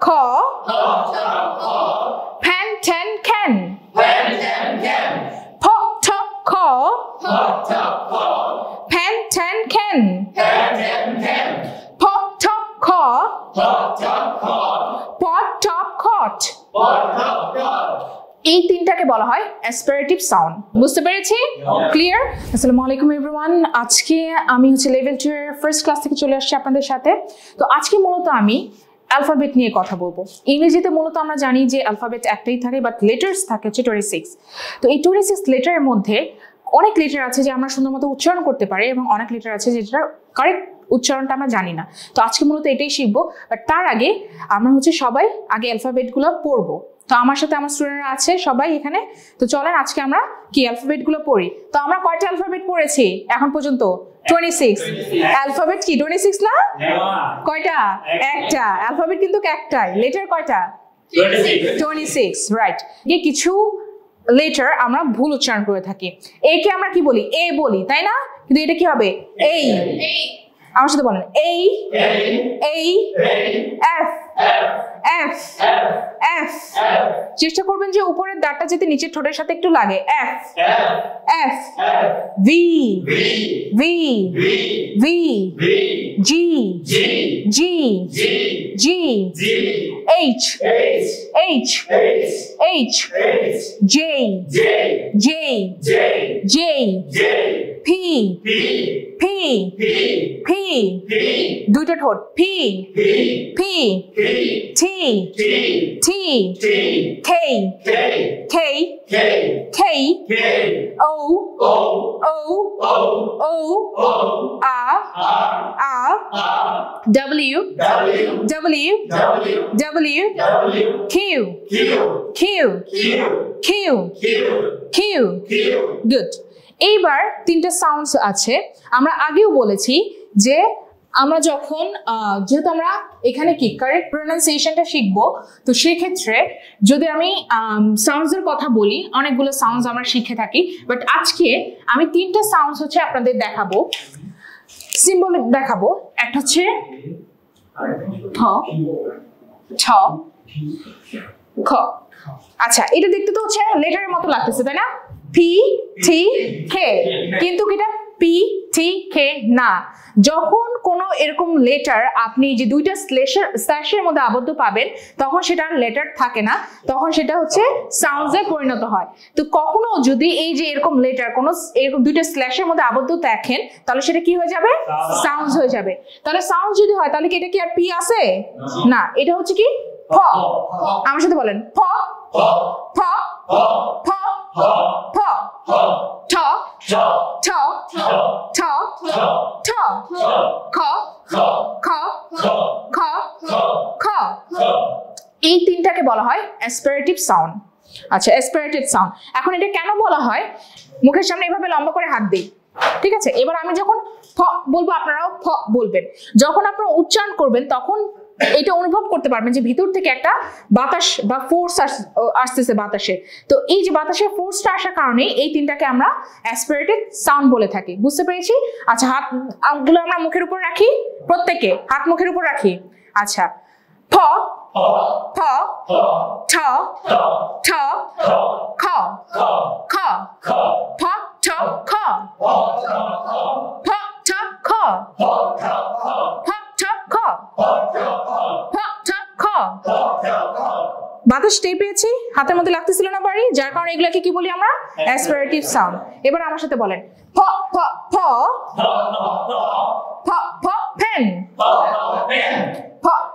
kho. Pen ten can. Pop top kho. Pen ten can. Pop top kho. Pot top cot. এই তিনটাকে বলা হয় অ্যাসপিরেটিভ sound. বুঝতে পেরেছি? ক্লিয়ার? আসসালামু আলাইকুম এভরিওয়ান। আজকে আমি লেভেল 2 এর ফার্স্ট ক্লাস থেকে চলে আসছি আপনাদের সাথে। তো আজকে মূলত আমি অ্যালফাবেট নিয়ে কথা বলবো। ইংরেজিতে মূলত আমরা জানি যে অ্যালফাবেট একটাই থাকে, বাট লেটার্স থাকে হচ্ছে 26। তো এই 26 লেটারের মধ্যে অনেক লেটার আছে যে আমরা সুন্দর মতো উচ্চারণ করতে পারি এবং অনেক লেটার আছে যেটা কারেক্ট উচ্চারণটা আমরা জানি না। তো আজকে মূলত এটাই শিখবো, বাট তার আগে আমরা সবাই আগে অ্যালফাবেটগুলো পড়বো। তো আমার সাথে আমার স্টুডেন্টরা আছে সবাই এখানে। তো চলেন আজকে আমরা কি অ্যালফাবেটগুলো পড়ি। তো আমরা কয়টা অ্যালফাবেট পড়েছি এখন পর্যন্ত? 26। অ্যালফাবেট কি 26 না? কয়টা? একটা। অ্যালফাবেট কিন্তু একটাই। লেটার কয়টা? 26, রাইট। কিছু লেটার আমরা ভুল উচ্চারণ করে থাকি। একে আমরা কি বলি? এ বলি, তাই না? কিন্তু এটা কি হবে? এই। আমার সাথে বলেন, এই, এই, এফ, এফ, এফ। চেষ্টা করবেন যে উপরের দাঁতটা যাতে নিচের ঠোঁটের সাথে একটু লাগে। F, F, V, V, V, G, G, G, H, H, H, J, J, J, P, P, P, দুইটা ঠোঁট, P, P, T, T, K, K, K, O, O, O, আ, আ, W, W, W, Q, Q, Q, Q. Good. এইবার তিনটা sounds আছে। আমরা আগেও বলেছি যে আমরা যখন যেহেতু আমরা এখানে কি কারেক্ট প্রোনাউন্সিয়েশনটা শিখবো, তো সেক্ষেত্রে যদি আমি সাউন্ডসের কথা বলি, অনেকগুলো সাউন্ডস আমরা শিখে থাকি, বাট আজকে আমি তিনটা সাউন্ডস আপনাদের দেখাবো, সিম্বল দেখাবো। একটা হচ্ছে ঠ, ঠ, খ। আচ্ছা, এটা দেখতে তো লেটারের মতো লাগতেছে, তাই না? পি, টি, কে, কিন্তু এটা পি, টি, কে না। যখন কোনো এরকম লেটার আপনি যে দুইটা স্ল্যাশের মধ্যে আবদ্ধ পাবেন, তখন সেটা লেটার থাকে না, তখন সেটা সাউন্ডসে পরিণত হয়। তো কখনো যদি এই যে এরকম লেটার কোনো এরকম দুইটা স্ল্যাশের মধ্যে আবদ্ধ দেখেন, তাহলে সেটা কি হয়ে যাবে? সাউন্ডস হয়ে যাবে। তাহলে সাউন্ড যদি হয়, তাহলে কি এটা কি আর পি আছে? না, এটা হচ্ছে কি ফ। আমার সাথে বলেন, ফ, ফ, ফ, फ, ठ, ठ, ठ, ठ, ठ, খ, খ, খ, খ। এই তিনটাকে বলা হয় অ্যাসপিরেটিভ সাউন্ড। আচ্ছা, অ্যাসপিরেটিভ সাউন্ড। এখন এটা কেন বলা হয়? মুখের সামনে এভাবে লম্বা করে হাত দিই, ঠিক আছে? এবার আমি যখন ফ বলবো, আপনারাও ফ বলবেন। যখন আপনারা উচ্চারণ করবেন, তখন এটা অনুভব করতে পারবেন যে ভিতর থেকে একটা বাতাস বা ফোর্স আসতেছে বাতাসে। তো এই যে বাতাসের ফোর্সটা আসার কারণে এই তিনটাকে আমরা অ্যাসপিরেটেড সাউন্ড বলে থাকি। বুঝতে পেরেছি? আচ্ছা, হাতগুলো আমরা মুখের উপর রাখি, প্রত্যেকে হাত মুখের উপর রাখি। আচ্ছা, ফ, ফ, ঠ, ঠ, খ, খ, ফ, ঠ, খ, ফ, ঠ, খ, ফ, ঠ, খ, ফ, ঠ, খ। বাতাস টের পেয়েছি, হাতের মধ্যে লাগতেছিল না বাড়ি, যার কারণে এগুলাকে কি বলি আমরা? অ্যাসপিরেটিভ সাউন্ড। এবার আমার সাথে বলেন, ফ, ফ, ফ, ফ, ফ, পেন, ফ,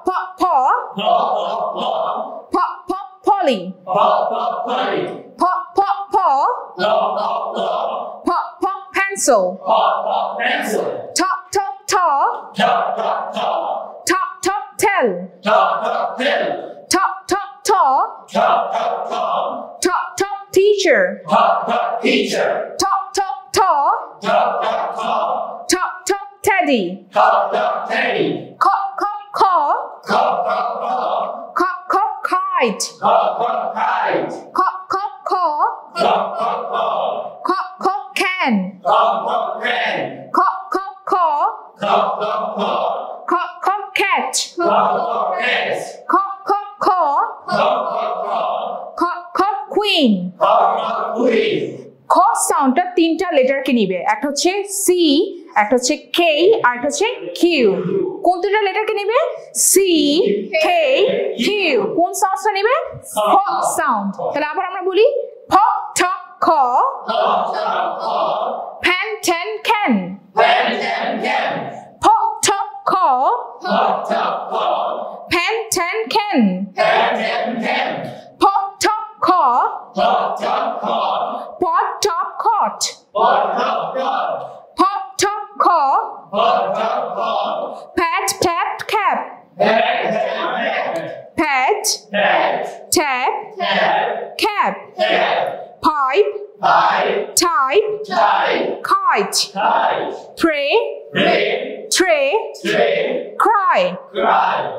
ফ, ফ, প, প, পলি, প, প, প, প, প, pencil, t, t, t, t, t, tell, t, t, t, t, t, teacher, t, t, t, t, t, teddy, k, k, k, k, k, kite, k, k, k, k, k, can, k, k, k, k, k, cat, k, k, সাউন্ডটা তিনটা লেটারকে নিবে, একটা হচ্ছে C, একটা হচ্ছে কে, আর একটা হচ্ছে Q. কোন তিনটা লেটারকে নিবে? সি, কে, কিউ। কোন সাউন্ডটা নিবে? ফ সাউন্ড। তাহলে আবার আমরা বলি ফ ঠ খ, ফ্যান ঠ্যান খ্যান, ফ ঠ খ, ফ্যান ঠ্যান খ্যান, ফ ঠ খ, pot top cot, pot top খ, pat tap cap, pat tap cap, pipe type kite, pray tray cry,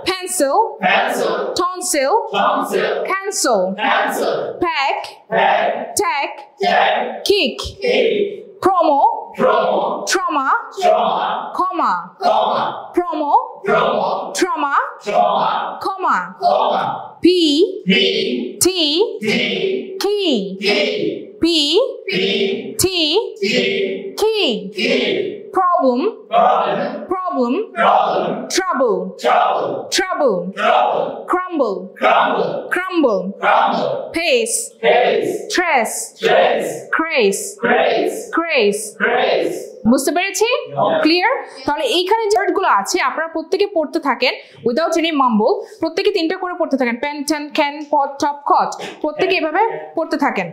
pencil tonsil cancel, pack tag kick, promo trauma comma, promo trauma comma, p t key, p t key, problem trouble crumble pace stress craze। বুঝতে পেরেছি? Clear? তাহলে এইখানে যে ওয়ার্ডগুলো আছে আপনারা প্রত্যেকে পড়তে থাকেন উইদাউট এনি মাম্বল। প্রত্যেকে তিনটা করে পড়তে থাকেন, pen ten can pot top cot, প্রত্যেকে এভাবে পড়তে থাকেন।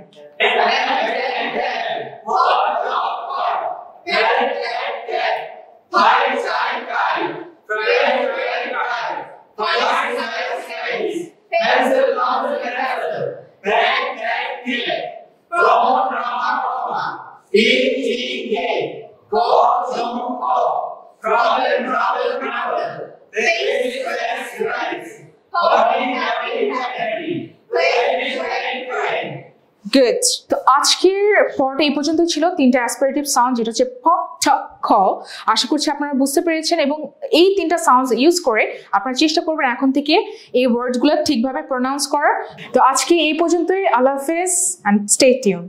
গুড। তো আজকের পড়াটা এই পর্যন্ত ছিল, তিনটা অ্যাসপিরেটিভ সাউন্ড, যেটা হচ্ছে প ঠ খ। আশা করছি আপনারা বুঝতে পেরেছেন এবং এই তিনটা সাউন্ডস ইউজ করে আপনারা চেষ্টা করবেন এখন থেকে এই ওয়ার্ডগুলো ঠিকভাবে প্রোনাউন্স করার। তো আজকে এই পর্যন্তই। আল্লাহ হাফেজ এন্ড স্টে টিউন।